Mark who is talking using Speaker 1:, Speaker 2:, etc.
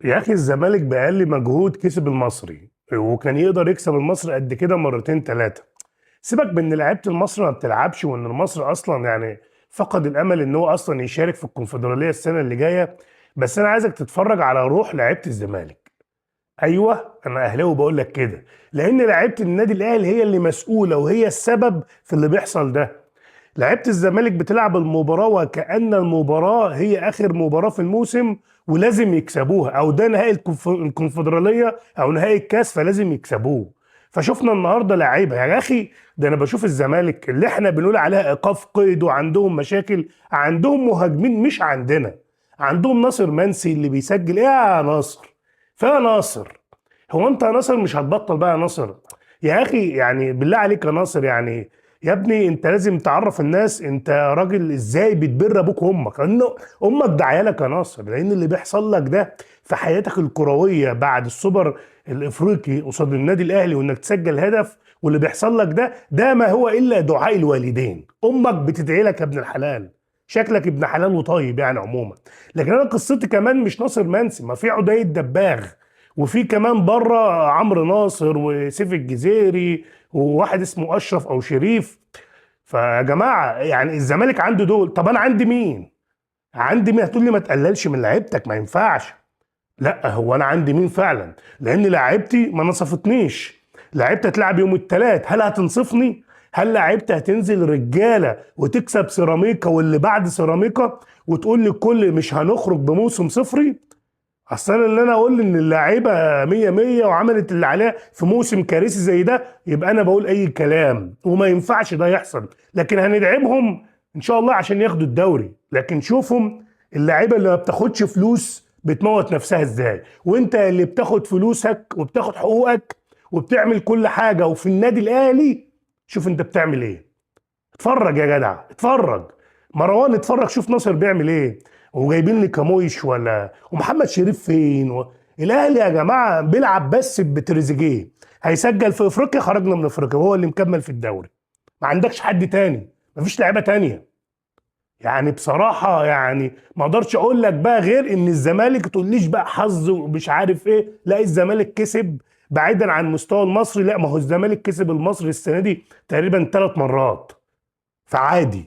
Speaker 1: يا اخي الزمالك باقل مجهود كسب المصري، وكان يقدر يكسب المصري قد كده مرتين ثلاثه. سيبك من ان لعيبه المصري ما بتلعبش، وان المصري اصلا يعني فقد الامل ان هو اصلا يشارك في الكونفدراليه السنه اللي جايه. بس انا عايزك تتفرج على روح لعيبه الزمالك. ايوه انا اهلاوي بقول لك كده، لان لعيبه النادي الاهلي هي اللي مسؤوله وهي السبب في اللي بيحصل ده. لعيبه الزمالك بتلعب المباراه وكأن المباراه هي اخر مباراه في الموسم، ولازم يكسبوها، او ده نهائي الكونفدراليه او نهائي الكاس فلازم يكسبوه. فشفنا النهارده لعيبه يا اخي، ده انا بشوف الزمالك اللي احنا بنقول عليها ايقاف قيد وعندهم مشاكل، عندهم مهاجمين مش عندنا. عندهم ناصر منسي اللي بيسجل ايه يا ناصر؟ فيا ناصر، هو انت يا ناصر مش هتبطل بقى يا ناصر؟ يا اخي يعني بالله عليك يا ناصر، يعني يا ابني انت لازم تعرف الناس انت راجل ازاي بتبر ابوك وامك، انه امك ده عيالك يا ناصر. لان اللي بيحصل لك ده في حياتك الكرويه بعد السوبر الافريقي قصاد النادي الاهلي وانك تسجل هدف، واللي بيحصل لك ده ما هو الا دعاء الوالدين. امك بتدعي لك يا ابن الحلال، شكلك ابن حلال وطيب يعني عموما. لكن انا قصتي كمان مش ناصر منسي، ما في عدي الدباغ، وفي كمان بره عمرو ناصر وسيف الجزيري وواحد اسمه اشرف او شريف. فيا جماعه يعني الزمالك عنده دول، طب انا عندي مين؟ عندي مين؟ هتقول لي ما تقللش من لعيبتك، ما ينفعش. لا هو انا عندي مين فعلا؟ لان لعيبتي ما نصفتنيش. لعيبتي هتلعب يوم الثلاث، هل هتنصفني؟ هل لعيبتي هتنزل رجاله وتكسب سيراميكا واللي بعد سيراميكا وتقول لي الكل مش هنخرج بموسم صفري؟ اصل انا اللي انا اقول ان اللعيبه 100 100 وعملت اللي عليها في موسم كارثي زي ده، يبقى انا بقول اي كلام وما ينفعش ده يحصل. لكن هندعمهم ان شاء الله عشان ياخدوا الدوري. لكن شوفهم اللعيبه اللي ما بتاخدش فلوس بتموت نفسها ازاي، وانت اللي بتاخد فلوسك وبتاخد حقوقك وبتعمل كل حاجه وفي النادي الاهلي، شوف انت بتعمل ايه. اتفرج يا جدع اتفرج، مروان اتفرج شوف ناصر بيعمل ايه، وجايبين لي كامويش ولا ومحمد شريف فين الاهلي يا جماعه بيلعب بس بتريزيجيه، هيسجل في افريقيا خرجنا من افريقيا وهو اللي مكمل في الدوري. ما عندكش حد تاني، مفيش لعيبه تانيه. يعني بصراحه يعني ما اقدرش اقول لك بقى غير ان الزمالك تقوليش بقى حظ ومش عارف ايه، لا الزمالك كسب بعيدا عن مستوى المصري، لا ما هو الزمالك كسب المصري السنه دي تقريبا 3 مرات، فعادي.